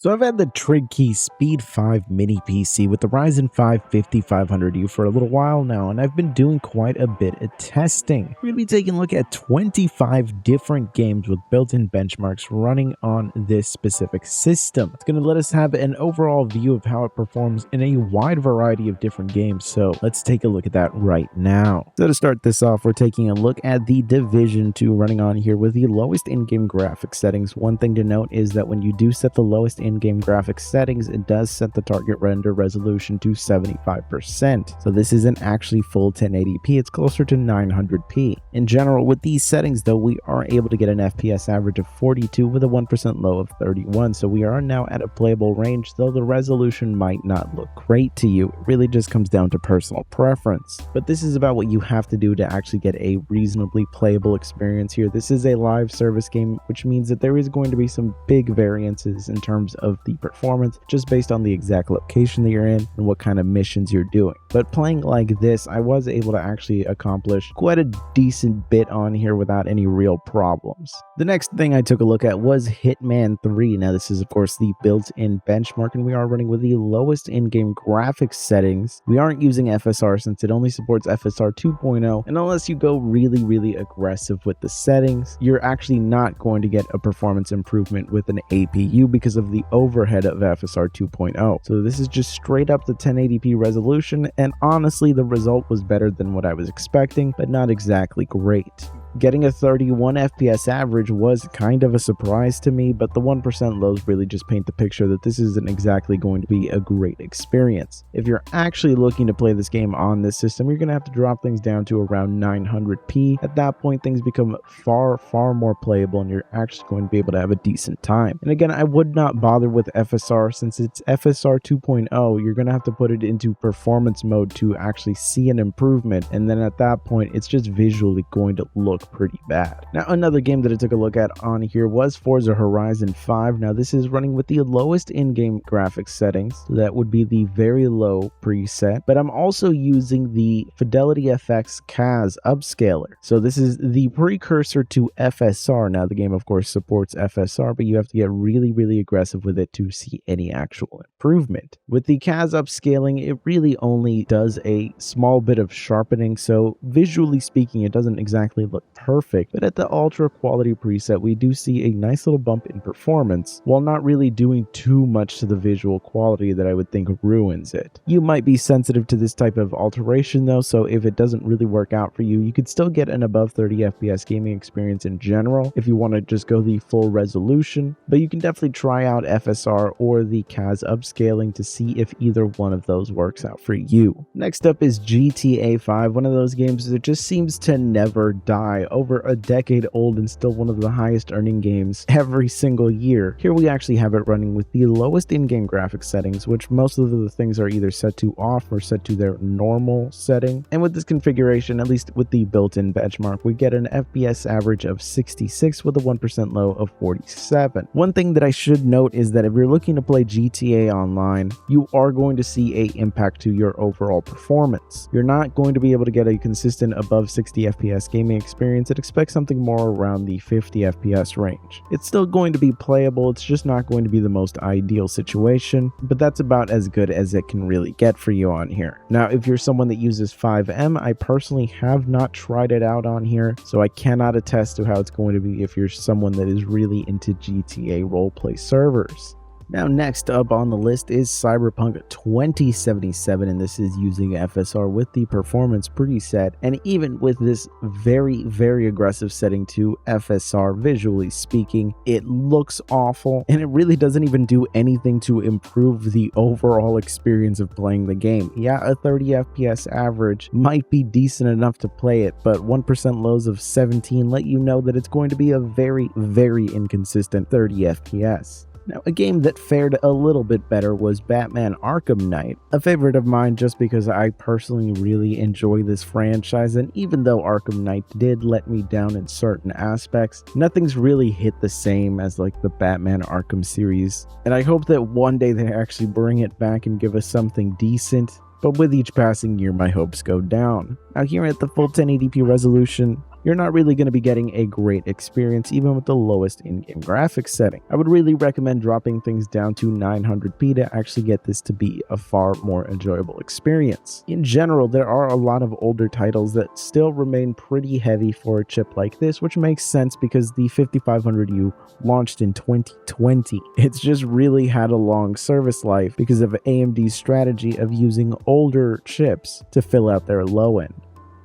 So I've had the TRIGKEY Speed 5 mini PC with the Ryzen 5 5500U for a little while now, and I've been doing quite a bit of testing. We're going to be taking a look at 25 different games with built-in benchmarks running on this specific system. It's going to let us have an overall view of how it performs in a wide variety of different games, so let's take a look at that right now. So to start this off, we're taking a look at the Division 2 running on here with the lowest in-game graphics settings. One thing to note is that when you do set the lowest in-game graphics settings, it does set the target render resolution to 75%. So this isn't actually full 1080p, it's closer to 900p. In general, with these settings though, we are able to get an FPS average of 42 with a 1% low of 31. So we are now at a playable range, though the resolution might not look great to you. It really just comes down to personal preference. But this is about what you have to do to actually get a reasonably playable experience here. This is a live service game, which means that there is going to be some big variances in terms of the performance just based on the exact location that you're in and what kind of missions you're doing. But playing like this, I was able to actually accomplish quite a decent bit on here without any real problems. The next thing I took a look at was Hitman 3. Now this is of course the built-in benchmark, and we are running with the lowest in-game graphics settings. We aren't using FSR since it only supports FSR 2.0, and unless you go really aggressive with the settings, you're actually not going to get a performance improvement with an APU because of the overhead of FSR 2.0. So this is just straight up the 1080p resolution, and honestly the result was better than what I was expecting, but not exactly great. Getting a 31 FPS average was kind of a surprise to me, but the 1% lows really just paint the picture that this isn't exactly going to be a great experience. If you're actually looking to play this game on this system, you're going to have to drop things down to around 900p. At that point, things become far more playable, and you're actually going to be able to have a decent time. And again, I would not bother with FSR since it's FSR 2.0. You're going to have to put it into performance mode to actually see an improvement, and then at that point, it's just visually going to look pretty bad. Now another game that I took a look at on here was Forza Horizon 5. Now this is running with the lowest in-game graphics settings, so that would be the very low preset, but I'm also using the Fidelity FX CAS upscaler. So this is the precursor to FSR. Now the game of course supports FSR, but you have to get really aggressive with it to see any actual improvement. With the CAS upscaling, it really only does a small bit of sharpening, so visually speaking it doesn't exactly look perfect, but at the ultra quality preset we do see a nice little bump in performance while not really doing too much to the visual quality that I would think ruins it. You might be sensitive to this type of alteration though, so if it doesn't really work out for you, you could still get an above 30 FPS gaming experience in general if you want to just go the full resolution, but you can definitely try out FSR or the CAS upscaling to see if either one of those works out for you. Next up is GTA 5, one of those games that just seems to never die. Over a decade old and still one of the highest earning games every single year. Here we actually have it running with the lowest in-game graphics settings, which most of the things are either set to off or set to their normal setting. And with this configuration, at least with the built-in benchmark, we get an FPS average of 66 with a 1% low of 47. One thing that I should note is that if you're looking to play GTA Online, you are going to see an impact to your overall performance. You're not going to be able to get a consistent above 60 FPS gaming experience. I'd expect something more around the 50 FPS range. It's still going to be playable, it's just not going to be the most ideal situation, but that's about as good as it can really get for you on here. Now, if you're someone that uses 5M, I personally have not tried it out on here, so I cannot attest to how it's going to be if you're someone that is really into GTA roleplay servers. Now next up on the list is Cyberpunk 2077, and this is using FSR with the performance preset, and even with this very aggressive setting to FSR, visually speaking, it looks awful, and it really doesn't even do anything to improve the overall experience of playing the game. Yeah, a 30 FPS average might be decent enough to play it, but 1% lows of 17 let you know that it's going to be a very inconsistent 30 FPS. Now, a game that fared a little bit better was Batman Arkham Knight, a favorite of mine just because I personally really enjoy this franchise, and even though Arkham Knight did let me down in certain aspects, nothing's really hit the same as like the Batman Arkham series, and I hope that one day they actually bring it back and give us something decent. But with each passing year, my hopes go down. Now here at the full 1080p resolution, you're not really going to be getting a great experience even with the lowest in-game graphics setting. I would really recommend dropping things down to 900p to actually get this to be a far more enjoyable experience. In general, there are a lot of older titles that still remain pretty heavy for a chip like this, which makes sense because the 5500U launched in 2020. It's just really had a long service life because of AMD's strategy of using older chips to fill out their low end.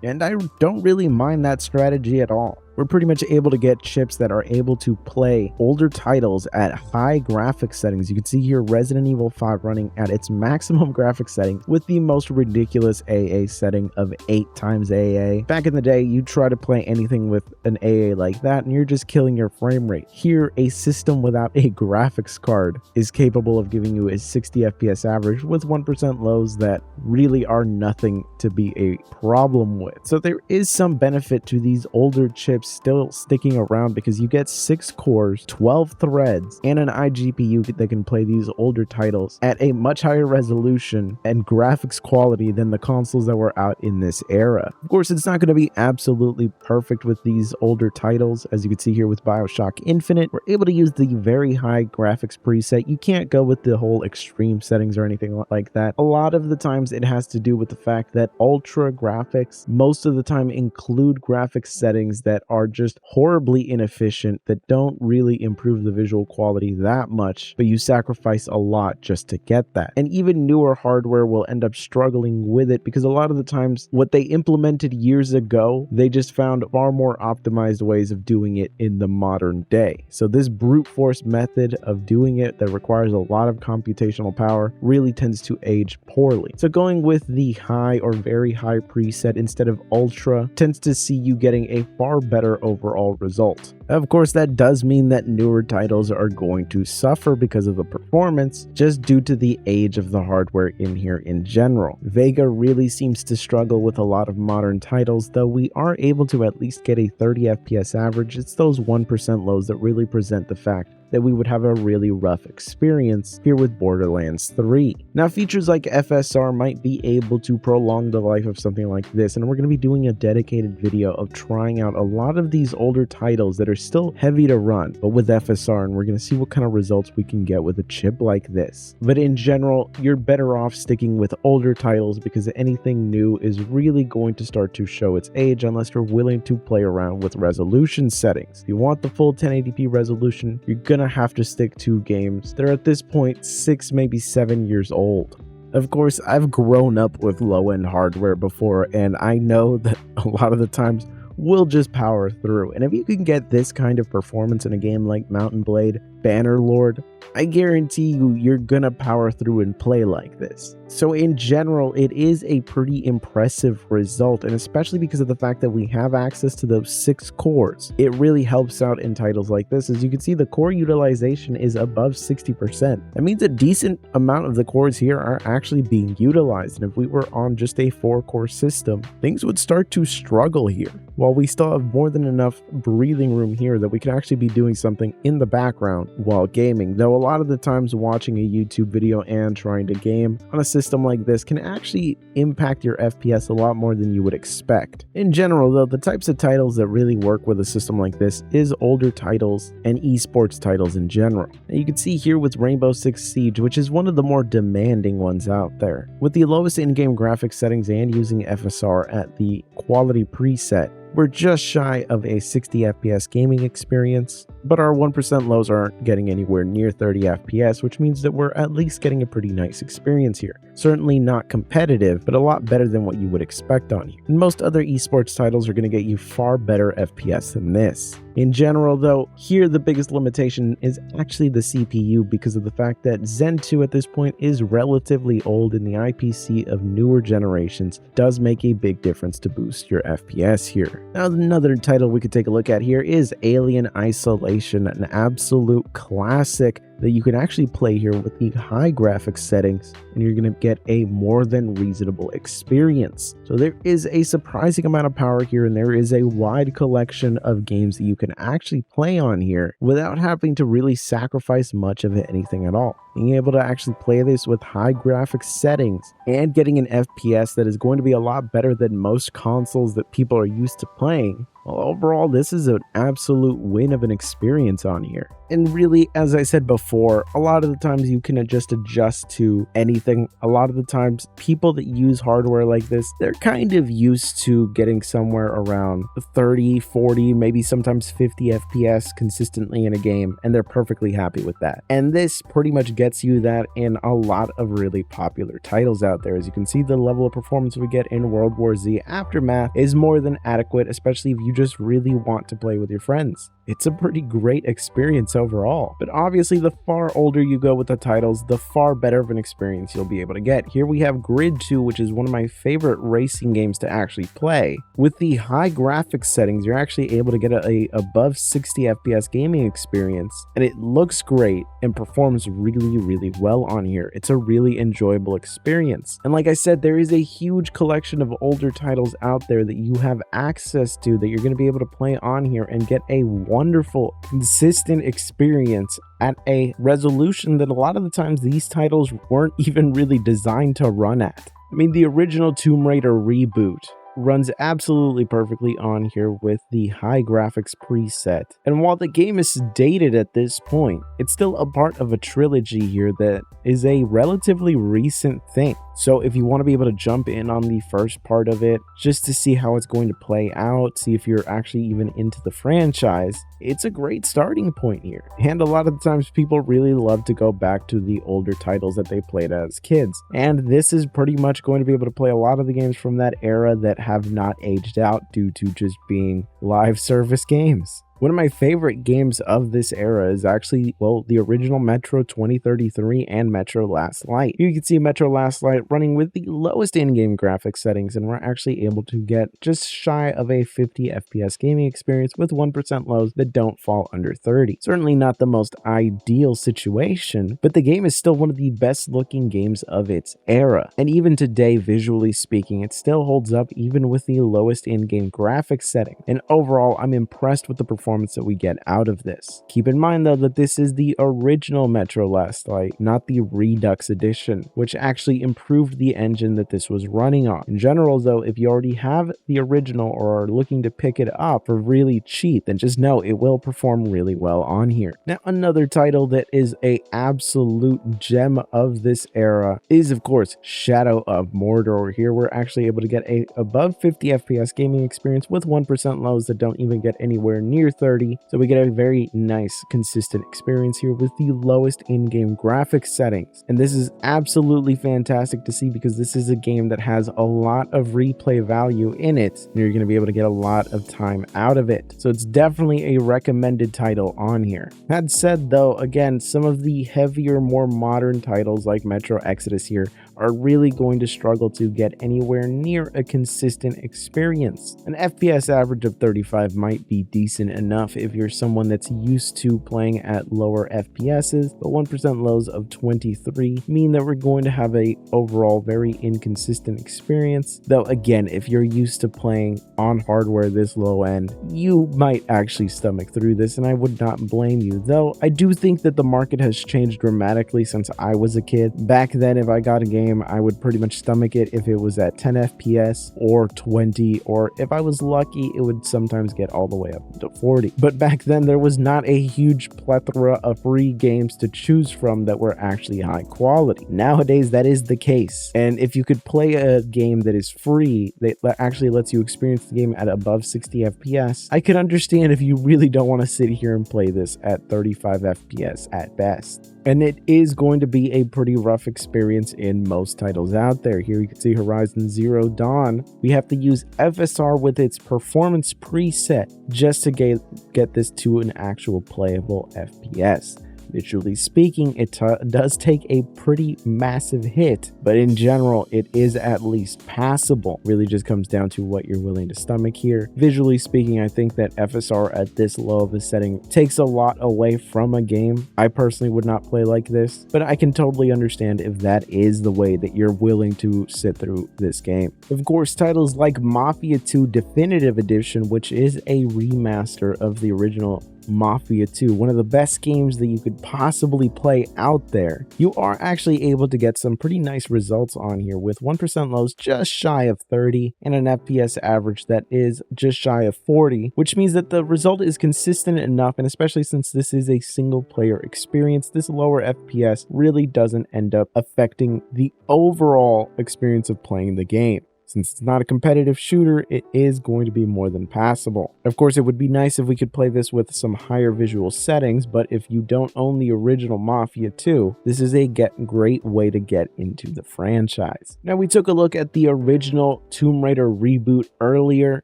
And I don't really mind that strategy at all. We're pretty much able to get chips that are able to play older titles at high graphics settings. You can see here Resident Evil 5 running at its maximum graphics setting with the most ridiculous AA setting of 8 times AA. Back in the day, you try to play anything with an AA like that and you're just killing your frame rate. Here, a system without a graphics card is capable of giving you a 60 FPS average with 1% lows that really are nothing to be a problem with. So there is some benefit to these older chips still sticking around because you get 6 cores, 12 threads, and an iGPU that can play these older titles at a much higher resolution and graphics quality than the consoles that were out in this era. Of course, it's not going to be absolutely perfect with these older titles. As you can see here with Bioshock Infinite, we're able to use the very high graphics preset. You can't go with the whole extreme settings or anything like that. A lot of the times it has to do with the fact that ultra graphics most of the time include graphics settings that are just horribly inefficient, that don't really improve the visual quality that much, but you sacrifice a lot just to get that. And even newer hardware will end up struggling with it because a lot of the times what they implemented years ago, they just found far more optimized ways of doing it in the modern day. So this brute force method of doing it that requires a lot of computational power really tends to age poorly. So going with the high or very high preset instead of ultra tends to see you getting a far better overall result. Of course, that does mean that newer titles are going to suffer because of the performance, just due to the age of the hardware in here in general. Vega really seems to struggle with a lot of modern titles, though we are able to at least get a 30 FPS average. It's those 1% lows that really present the fact that we would have a really rough experience here with Borderlands 3. Now, features like FSR might be able to prolong the life of something like this, and we're going to be doing a dedicated video of trying out a lot of these older titles that are still heavy to run, but with FSR, and we're going to see what kind of results we can get with a chip like this. But in general, you're better off sticking with older titles because anything new is really going to start to show its age unless you're willing to play around with resolution settings. If you want the full 1080p resolution, you're gonna have to stick to games that are at this point 6, maybe 7 years old. Of course, I've grown up with low-end hardware before, and I know that a lot of the times we'll just power through. And if you can get this kind of performance in a game like Mountain Blade, Bannerlord, I guarantee you, you're gonna power through and play like this. So in general, it is a pretty impressive result, and especially because of the fact that we have access to those 6 cores, it really helps out in titles like this. As you can see, the core utilization is above 60%. That means a decent amount of the cores here are actually being utilized, and if we were on just a 4-core system, things would start to struggle here. While we still have more than enough breathing room here that we can actually be doing something in the background while gaming, though a lot of the times watching a YouTube video and trying to game on a system like this can actually impact your FPS a lot more than you would expect. In general though, the types of titles that really work with a system like this is older titles and esports titles in general. And you can see here with Rainbow Six Siege, which is one of the more demanding ones out there. With the lowest in-game graphics settings and using FSR at the quality preset, we're just shy of a 60 FPS gaming experience, but our 1% lows aren't getting anywhere near 30 FPS, which means that we're at least getting a pretty nice experience here. Certainly not competitive, but a lot better than what you would expect on here. And most other esports titles are going to get you far better FPS than this. In general though, here the biggest limitation is actually the CPU because of the fact that Zen 2 at this point is relatively old, and the IPC of newer generations does make a big difference to boost your FPS here. Now, another title we could take a look at here is Alien Isolation, an absolute classic that you can actually play here with the high graphics settings, and you're going to get a more than reasonable experience. So there is a surprising amount of power here, and there is a wide collection of games that you can actually play on here without having to really sacrifice much of anything at all. Being able to actually play this with high graphics settings and getting an FPS that is going to be a lot better than most consoles that people are used to playing Well, overall, this is an absolute win of an experience on here. And really, as I said before, a lot of the times you can just adjust to anything. A lot of the times, people that use hardware like this, they're kind of used to getting somewhere around 30, 40, maybe sometimes 50 FPS consistently in a game, and they're perfectly happy with that. And this pretty much gets you that in a lot of really popular titles out there. As you can see, the level of performance we get in World War Z Aftermath is more than adequate, especially if you just really want to play with your friends. It's a pretty great experience overall. But obviously, the far older you go with the titles, the far better of an experience you'll be able to get. Here we have Grid 2, which is one of my favorite racing games to actually play. With the high graphics settings, you're actually able to get a above 60 FPS gaming experience, and it looks great and performs really, really well on here. It's a really enjoyable experience. And like I said, there is a huge collection of older titles out there that you have access to that you're going to be able to play on here and get a wonderful, consistent experience at a resolution that a lot of the times these titles weren't even really designed to run at. I mean, the original Tomb Raider reboot runs absolutely perfectly on here with the high graphics preset. And while the game is dated at this point, it's still a part of a trilogy here that is a relatively recent thing. So if you want to be able to jump in on the first part of it, just to see how it's going to play out, see if you're actually even into the franchise, it's a great starting point here. And a lot of the times people really love to go back to the older titles that they played as kids. And this is pretty much going to be able to play a lot of the games from that era that have not aged out due to just being live service games. One of my favorite games of this era is actually, well, the original Metro 2033 and Metro Last Light. Here you can see Metro Last Light running with the lowest in-game graphics settings, and we're actually able to get just shy of a 50 FPS gaming experience with 1% lows that don't fall under 30. Certainly not the most ideal situation, but the game is still one of the best looking games of its era. And even today, visually speaking, it still holds up even with the lowest in-game graphics setting. And overall, I'm impressed with the performance that we get out of this. Keep in mind though that this is the original Metro Last Light, not the Redux edition, which actually improved the engine that this was running on. In general though, if you already have the original or are looking to pick it up for really cheap, then just know it will perform really well on here. Now, another title that is a absolute gem of this era is of course Shadow of Mordor. Here we're actually able to get a above 50 FPS gaming experience with 1% lows that don't even get anywhere near 30, so we get a very nice consistent experience here with the lowest in-game graphics settings. And this is absolutely fantastic to see because this is a game that has a lot of replay value in it, and you're going to be able to get a lot of time out of it. So it's definitely a recommended title on here. That said though, again, some of the heavier, more modern titles like Metro Exodus here are really going to struggle to get anywhere near a consistent experience. An FPS average of 35 might be decent enough if you're someone that's used to playing at lower FPSs, but 1% lows of 23 mean that we're going to have a overall very inconsistent experience. Though again, if you're used to playing on hardware this low end, you might actually stomach through this, and I would not blame you. Though I do think that the market has changed dramatically since I was a kid. Back then, if I got a game, I would pretty much stomach it if it was at 10 FPS or 20, or if I was lucky, it would sometimes get all the way up to 40. But back then, there was not a huge plethora of free games to choose from that were actually high quality. Nowadays, that is the case. And if you could play a game that is free, that actually lets you experience the game at above 60 FPS, I could understand if you really don't want to sit here and play this at 35 FPS at best. And it is going to be a pretty rough experience in most titles out there. Here you can see Horizon Zero Dawn. We have to use FSR with its performance preset just to get this to an actual playable FPS. Visually speaking, it does take a pretty massive hit, but in general, it is at least passable. Really just comes down to what you're willing to stomach here. Visually speaking, I think that FSR at this low of a setting takes a lot away from a game. I personally would not play like this, but I can totally understand if that is the way that you're willing to sit through this game. Of course, titles like Mafia 2 Definitive Edition, which is a remaster of the original Mafia 2, one of the best games that you could possibly play out there, you are actually able to get some pretty nice results on here with 1% lows just shy of 30 and an FPS average that is just shy of 40, which means that the result is consistent enough, and especially since this is a single player experience, this lower FPS really doesn't end up affecting the overall experience of playing the game. Since it's not a competitive shooter, it is going to be more than passable. Of course, it would be nice if we could play this with some higher visual settings, but if you don't own the original Mafia 2, this is a great way to get into the franchise. Now, we took a look at the original Tomb Raider reboot earlier.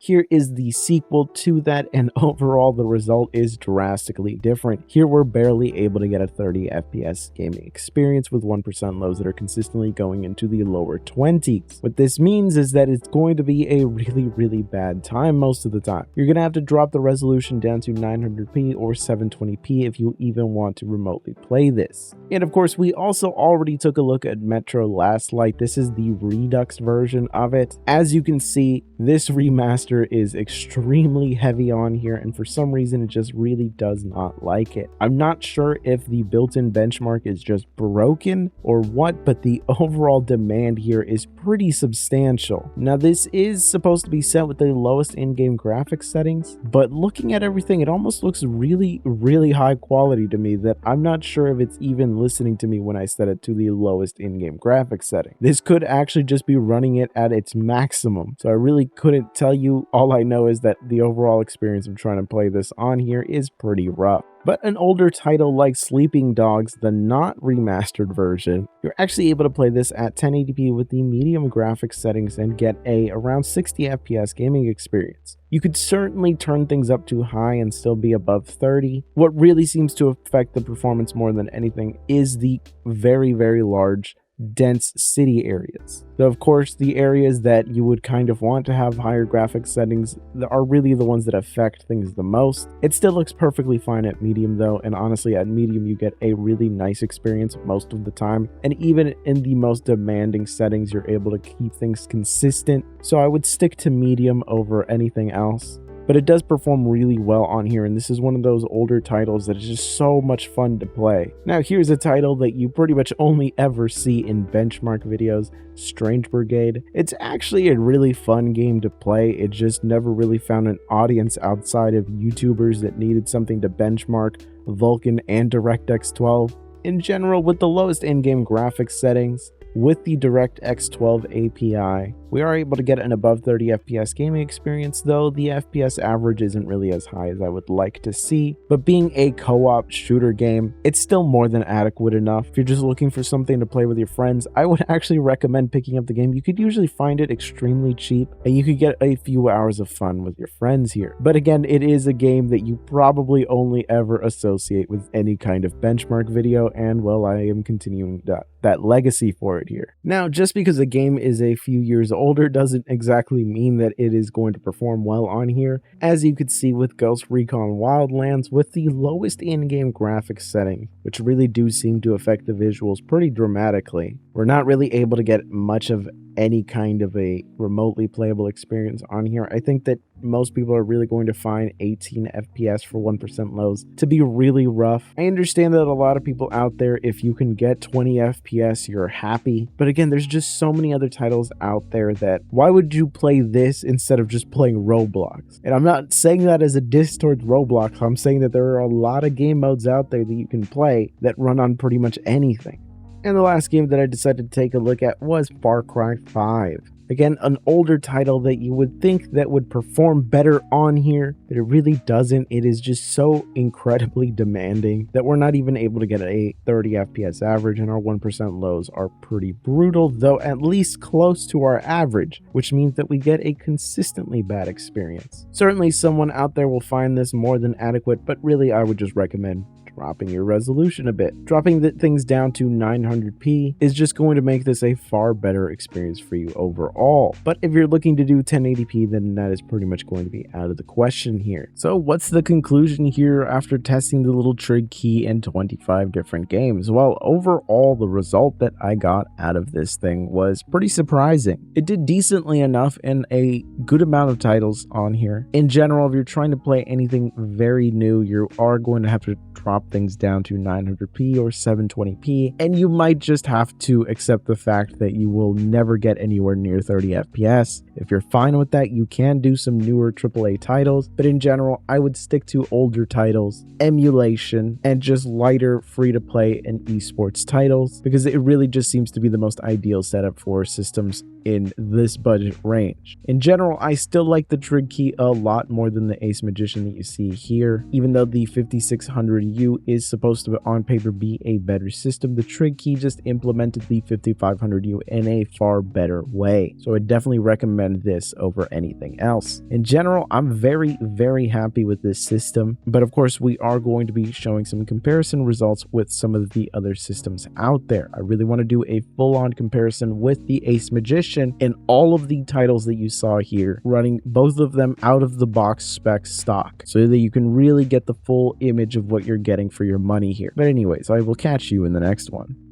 Here is the sequel to that, and overall, the result is drastically different. Here, we're barely able to get a 30 FPS gaming experience with 1% lows that are consistently going into the lower 20s. What this means is that it's going to be a really bad time most of the time. You're going to have to drop the resolution down to 900p or 720p if you even want to remotely play this. And of course, we also already took a look at Metro Last Light. This is the Redux version of it. As you can see, this remaster is extremely heavy on here, and for some reason, it just really does not like it. I'm not sure if the built-in benchmark is just broken or what, but the overall demand here is pretty substantial. Now, this is supposed to be set with the lowest in-game graphics settings, but looking at everything, it almost looks really high quality to me that I'm not sure if it's even listening to me when I set it to the lowest in-game graphics setting. This could actually just be running it at its maximum, so I really couldn't tell you. All I know is that the overall experience of trying to play this on here is pretty rough. But an older title like Sleeping Dogs, the not remastered version, you're actually able to play this at 1080p with the medium graphics settings and get a around 60 FPS gaming experience. You could certainly turn things up to high and still be above 30. What really seems to affect the performance more than anything is the very large dense city areas. So of course, the areas that you would kind of want to have higher graphics settings are really the ones that affect things the most. It still looks perfectly fine at medium though, and honestly at medium you get a really nice experience most of the time, and even in the most demanding settings you're able to keep things consistent. So I would stick to medium over anything else. But it does perform really well on here, and this is one of those older titles that is just so much fun to play. Now here's a title that you pretty much only ever see in benchmark videos, Strange Brigade. It's actually a really fun game to play. It just never really found an audience outside of YouTubers that needed something to benchmark Vulkan and DirectX 12. In general, with the lowest in-game graphics settings, with the DirectX 12 API, we are able to get an above 30 FPS gaming experience, though the FPS average isn't really as high as I would like to see. But being a co-op shooter game, it's still more than adequate enough. If you're just looking for something to play with your friends, I would actually recommend picking up the game. You could usually find it extremely cheap, and you could get a few hours of fun with your friends here. But again, it is a game that you probably only ever associate with any kind of benchmark video, and well, I am continuing that legacy for it here. Now, just because the game is a few years older doesn't exactly mean that it is going to perform well on here. As you could see with Ghost Recon Wildlands, with the lowest in-game graphics setting, which really do seem to affect the visuals pretty dramatically, we're not really able to get much of any kind of a remotely playable experience on here. I think that most people are really going to find 18 FPS for 1% lows to be really rough. I understand that a lot of people out there, if you can get 20 FPS, you're happy. But again, there's just so many other titles out there that why would you play this instead of just playing Roblox? And I'm not saying that as a diss towards Roblox. I'm saying that there are a lot of game modes out there that you can play that run on pretty much anything. And the last game that I decided to take a look at was Far Cry 5. Again, an older title that you would think that would perform better on here, but it really doesn't. It is just so incredibly demanding that we're not even able to get a 30 FPS average, and our 1% lows are pretty brutal, though at least close to our average, which means that we get a consistently bad experience. Certainly someone out there will find this more than adequate, but really I would just recommend dropping your resolution a bit. Dropping things down to 900p is just going to make this a far better experience for you overall. But if you're looking to do 1080p, then that is pretty much going to be out of the question here. So what's the conclusion here after testing the little TRIGKEY in 25 different games? Well, overall, the result that I got out of this thing was pretty surprising. It did decently enough in a good amount of titles on here. In general, if you're trying to play anything very new, you are going to have to drop things down to 900p or 720p, and you might just have to accept the fact that you will never get anywhere near 30 FPS. If you're fine with that, you can do some newer AAA titles, but in general, I would stick to older titles, emulation, and just lighter free-to-play and esports titles, because it really just seems to be the most ideal setup for systems in this budget range. In general, I still like the TRIGKEY a lot more than the Ace Magician that you see here. Even though the 5600U is supposed to on paper be a better system, the TRIGKEY just implemented the 5500U in a far better way. So I definitely recommend this over anything else. In general, I'm very happy with this system, but of course we are going to be showing some comparison results with some of the other systems out there. I really want to do a full-on comparison with the Ace Magician and all of the titles that you saw here, running both of them out of the box spec stock so that you can really get the full image of what you're getting for your money here. But anyways, I will catch you in the next one.